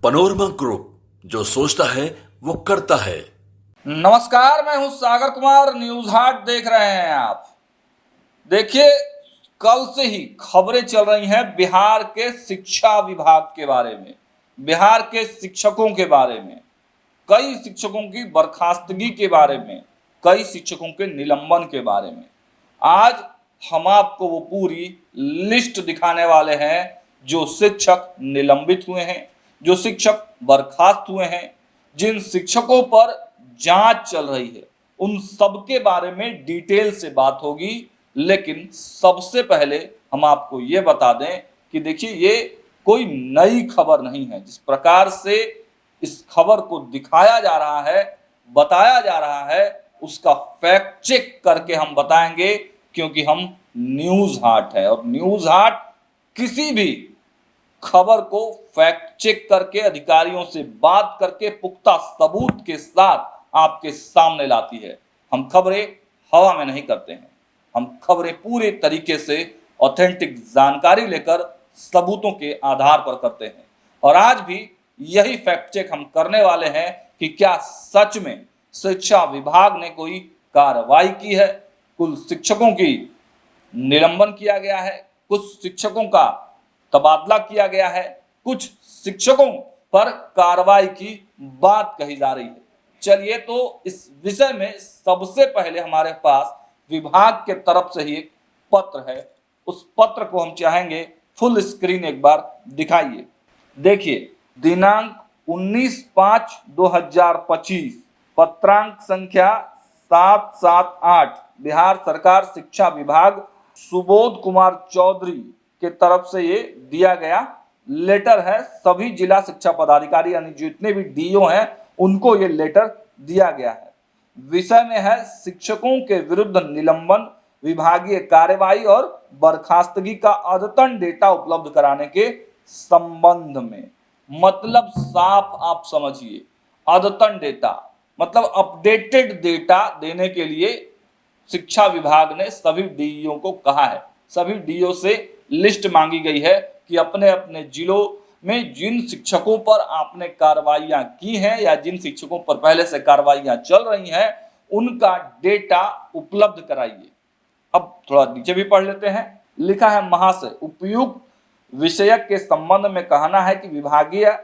Panorama group, जो सोचता है वो करता है। नमस्कार, मैं हूं सागर कुमार। न्यूज हाट देख रहे हैं आप। देखिए, कल से ही खबरें चल रही हैं बिहार के शिक्षा विभाग के बारे में, बिहार के शिक्षकों के बारे में, कई शिक्षकों की बर्खास्तगी के बारे में, कई शिक्षकों के निलंबन के बारे में। आज हम आपको वो पूरी लिस्ट दिखाने वाले हैं जो शिक्षक निलंबित हुए हैं, जो शिक्षक बर्खास्त हुए हैं, जिन शिक्षकों पर जांच चल रही है, उन सब के बारे में डिटेल से बात होगी। लेकिन सबसे पहले हम आपको ये बता दें कि देखिए, ये कोई नई खबर नहीं है। जिस प्रकार से इस खबर को दिखाया जा रहा है, बताया जा रहा है, उसका फैक्ट चेक करके हम बताएंगे, क्योंकि हम न्यूज हाट है और न्यूज हाट किसी भी खबर को फैक्ट चेक करके, अधिकारियों से बात करके, पुख्ता सबूत के साथ आपके सामने लाती है। हम खबरें हवा में नहीं करते हैं, हम खबरें पूरे तरीके से ऑथेंटिक जानकारी लेकर सबूतों के आधार पर करते हैं। और आज भी यही फैक्ट चेक हम करने वाले हैं कि क्या सच में शिक्षा विभाग ने कोई कार्रवाई की है, कुल शिक्षकों की निलंबन किया गया है, कुछ शिक्षकों का तबादला किया गया है, कुछ शिक्षकों पर कार्रवाई की बात कही जा रही है। चलिए, तो इस विषय में सबसे पहले हमारे पास विभाग के तरफ से ही एक पत्र है। उस पत्र को हम चाहेंगे फुल स्क्रीन एक बार दिखाइए। देखिए, दिनांक 19/5/2025, पत्रांक संख्या 778, बिहार सरकार शिक्षा विभाग सुबोध कुमार चौधरी के तरफ से ये दिया गया लेटर है। सभी जिला शिक्षा पदाधिकारी यानी जितने भी डीओ हैं उनको ये लेटर दिया गया है। विषय में है शिक्षकों के विरुद्ध निलंबन, विभागीय कार्यवाही और बर्खास्तगी का अद्यतन डेटा उपलब्ध कराने के संबंध में। मतलब साफ आप समझिए, अद्यतन डेटा मतलब अपडेटेड डेटा देने के लिए शिक्षा विभाग ने सभी डीईओ को कहा है। सभी डीईओ से लिस्ट मांगी गई है कि अपने अपने जिलों में जिन शिक्षकों पर आपने कार्रवाइयां की हैं या जिन शिक्षकों पर पहले से कार्रवाइयां चल रही हैं, उनका डेटा उपलब्ध कराइए। अब थोड़ा नीचे भी पढ़ लेते हैं। लिखा है, महाशय, उपयुक्त विषयक के संबंध में कहना है कि विभागीय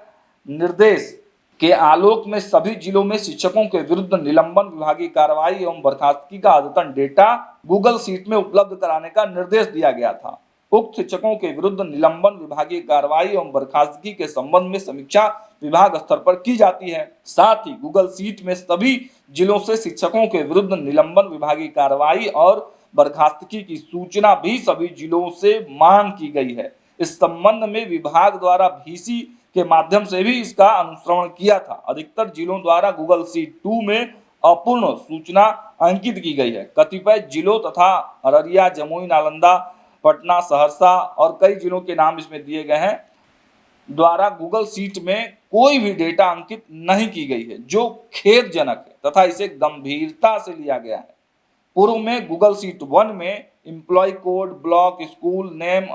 निर्देश के आलोक में सभी जिलों में शिक्षकों के विरुद्ध निलंबन, विभागीय कार्रवाई एवं बर्खास्तगी का अद्यतन डेटा गूगल शीट में उपलब्ध कराने का निर्देश दिया गया था। उक्त शिक्षकों के विरुद्ध निलंबन, विभागीय कार्रवाई एवं बर्खास्तगी के संबंध में समीक्षा विभाग स्तर पर की जाती है। साथ ही गूगल शीट में सभी जिलों से शिक्षकों के विरुद्ध निलंबन, विभागीय कार्रवाई और बर्खास्तगी की सूचना भी सभी जिलों से मांग की गई है। इस संबंध में विभाग द्वारा VC के माध्यम से भी इसका अनुश्रवण किया था। अधिकतर जिलों द्वारा गूगल शीट 2 में अपूर्ण सूचना अंकित की गई है। कतिपय जिलों तथा अररिया, जमुई, नालंदा, पटना, सहरसा और कई जिलों के नाम इसमें दिए गए हैं, द्वारा गूगल शीट में कोई भी डेटा अंकित नहीं की गई है, जो खेदजनक है तथा इसे गंभीरता से लिया गया है। पूर्व में गूगल शीट 1 में employ code, block, school name,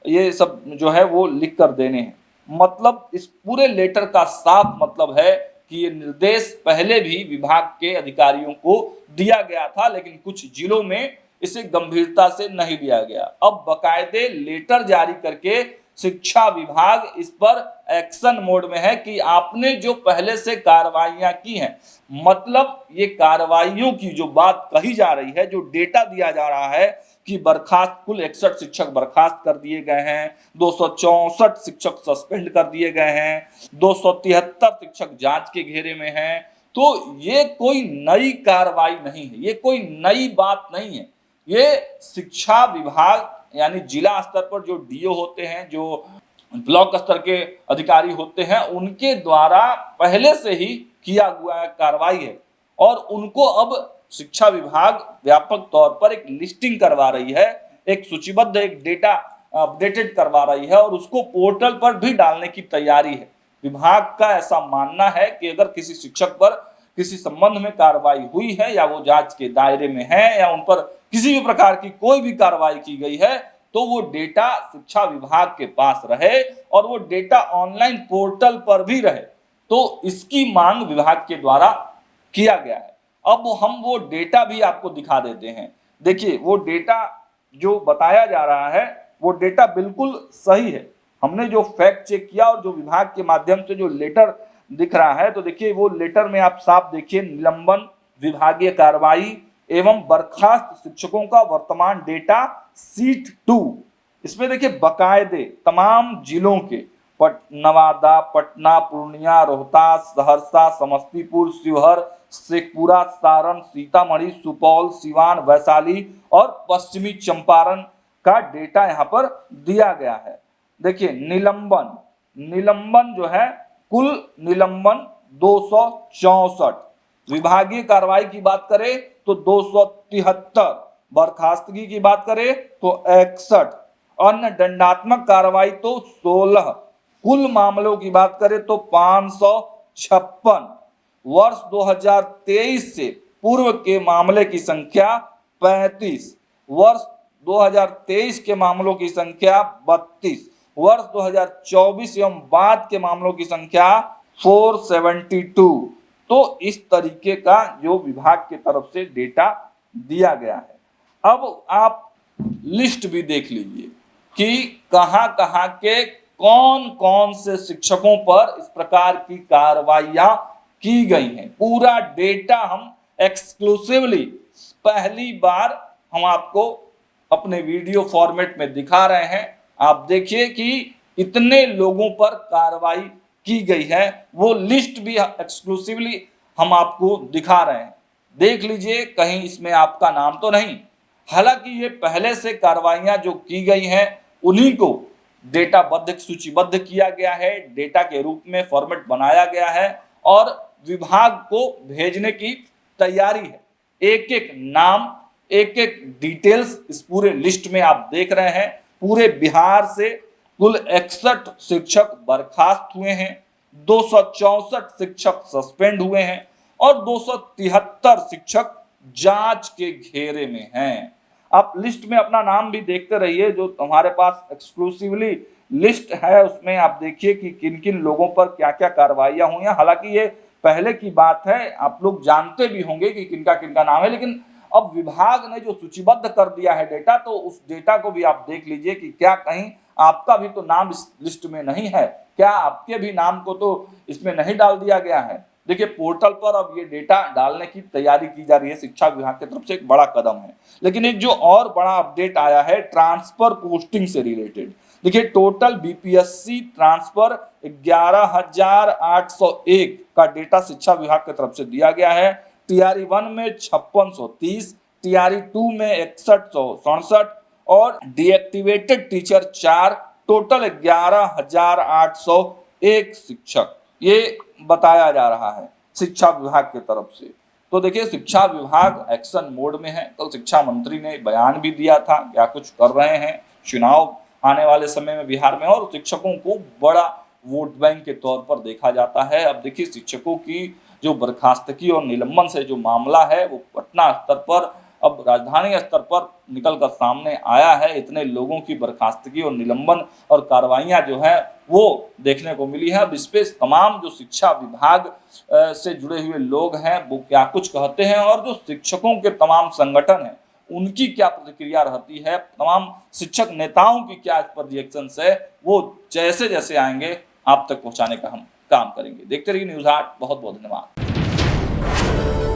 ये सब जो है वो लिख कर देने हैं। मतलब इस पूरे लेटर का साफ मतलब है कि ये निर्देश पहले भी विभाग के अधिकारियों को दिया गया था, लेकिन कुछ जिलों में इसे गंभीरता से नहीं लिया गया। अब बकायदे लेटर जारी करके शिक्षा विभाग इस पर एक्शन मोड में है कि आपने जो पहले से कार्रवाइयां की हैं, मतलब ये कार्रवाइयों की जो बात कही जा रही है, जो डेटा दिया जा रहा है कि बर्खास्त कुल 61 शिक्षक बर्खास्त कर दिए गए हैं, 264 शिक्षक सस्पेंड कर दिए गए हैं, 273 शिक्षक जांच के घेरे में हैं। तो ये कोई नई कार्रवाई नहीं है, ये कोई नई बात नहीं है। ये शिक्षा विभाग यानी जिला स्तर पर जो डीओ होते हैं, जो ब्लॉक स्तर के अधिकारी होते हैं, उनके द्वारा पहले से ही किया हुआ कार्रवाई है और उनको अब शिक्षा विभाग व्यापक तौर पर एक लिस्टिंग करवा रही है, एक सूचीबद्ध, एक डेटा अपडेटेड करवा रही है और उसको पोर्टल पर भी डालने की तैयारी है। विभाग का ऐसा मानना है कि अगर किसी शिक्षक पर किसी संबंध में कार्रवाई हुई है या वो जांच के दायरे में है या उन पर किसी भी प्रकार की कोई भी कार्रवाई की गई है, तो वो डेटा शिक्षा विभाग के पास रहे और वो डेटा ऑनलाइन पोर्टल पर भी रहे। तो इसकी मांग विभाग के द्वारा किया गया है। अब हम वो डेटा भी आपको दिखा देते हैं। देखिए वो डेटा जो बताया जा रहा है वो डेटा बिल्कुल सही है। हमने जो फैक्ट चेक किया और जो विभाग के माध्यम से जो लेटर दिख रहा है, तो देखिए वो लेटर में आप साफ देखिए निलंबन, विभागीय कार्रवाई एवं बर्खास्त शिक्षकों का वर्तमान डेटा सीट 2। इसमें देखिए बकायदे तमाम जिलों के नवादा, पटना, पूर्णिया, रोहतास, सहरसा, समस्तीपुर, शिवहर, शेखपुरा, सारण, सीतामढ़ी, सुपौल, सिवान, वैशाली और पश्चिमी चंपारण का डेटा यहाँ पर दिया गया है। देखिए निलंबन जो है, कुल निलंबन 264, विभागीय कार्रवाई की बात करें तो 273, बर्खास्तगी की बात करें तो 61, अन्य दंडात्मक कार्रवाई तो 16, कुल मामलों की बात करें तो 556, वर्ष 2023 से पूर्व के मामले की संख्या 35, वर्ष 2023 के मामलों की संख्या 32, वर्ष 2024 एवं बाद के मामलों की संख्या 472। तो इस तरीके का जो विभाग की तरफ से डेटा दिया गया है। अब आप लिस्ट भी देख लीजिए कि कहां कहां के कौन कौन से शिक्षकों पर इस प्रकार की कार्रवाइयां की गई हैं। पूरा डेटा हम एक्सक्लूसिवली पहली बार हम आपको अपने वीडियो फॉर्मेट में दिखा रहे हैं। आप देखिए कि इतने लोगों पर कार्रवाई की गई है, वो लिस्ट भी एक्सक्लूसिवली हम आपको दिखा रहे हैं। देख लीजिए कहीं इसमें आपका नाम तो नहीं। हालांकि ये पहले से कार्रवाइयां जो की गई हैं उन्हीं को डेटाबद्ध सूचीबद्ध किया गया है, डेटा के रूप में फॉर्मेट बनाया गया है और विभाग को भेजने की तैयारी है। एक एक नाम, एक एक डिटेल्स इस पूरे लिस्ट में आप देख रहे हैं। पूरे बिहार से कुल 61 शिक्षक बर्खास्त हुए हैं, 264 शिक्षक सस्पेंड हुए हैं और 273 शिक्षक जांच के घेरे में हैं। आप लिस्ट में अपना नाम भी देखते रहिए, जो हमारे पास एक्सक्लूसिवली लिस्ट है उसमें आप देखिए कि किन किन लोगों पर क्या क्या कार्रवाइयां हुई हैं। हालांकि ये पहले की बात है, आप लोग जानते भी होंगे कि किनका किनका नाम है, लेकिन अब विभाग ने जो सूचीबद्ध कर दिया है डेटा, तो उस डेटा को भी आप देख लीजिए कि क्या कहीं आपका भी तो नाम इस लिस्ट में नहीं है, क्या आपके भी नाम को तो इसमें नहीं डाल दिया गया है। देखिए पोर्टल पर अब ये डेटा डालने की तैयारी की जा रही है शिक्षा विभाग की तरफ से, एक बड़ा कदम है। लेकिन एक जो और बड़ा अपडेट आया है ट्रांसफर पोस्टिंग से रिलेटेड। देखिए टोटल बीपीएससी ट्रांसफर 11,801 का डेटा शिक्षा विभाग की तरफ से दिया गया है। टीआरई 1 में 5630, टीआरई 2 में 6167 और डीएक्टिवेटेड टीचर 4, टोटल 11,801 शिक्षक, ये बताया जा रहा है शिक्षा विभाग की तरफ से। तो देखिए शिक्षा विभाग एक्शन मोड में है। कल शिक्षा मंत्री ने बयान भी दिया था क्या कुछ कर रहे हैं, चुनाव आने वाले समय में बिहार में और शिक्षकों को बड़ा वोट बैंक के तौर पर देखा जाता है। अब देखिए शिक्षकों की जो बर्खास्तगी और निलंबन से जो मामला है वो पटना स्तर पर, अब राजधानी स्तर पर निकल कर सामने आया है। इतने लोगों की बर्खास्तगी और निलंबन और कार्रवाइयां जो है वो देखने को मिली है। अब इस पे तमाम जो शिक्षा विभाग से जुड़े हुए लोग हैं वो क्या कुछ कहते हैं और जो शिक्षकों के तमाम संगठन हैं उनकी क्या प्रतिक्रिया रहती है, तमाम शिक्षक नेताओं की क्या इस पर रिएक्शंस है, वो जैसे जैसे आएंगे आप तक पहुंचाने का हम काम करेंगे। देखते रहिए न्यूज़ 8। बहुत बहुत धन्यवाद।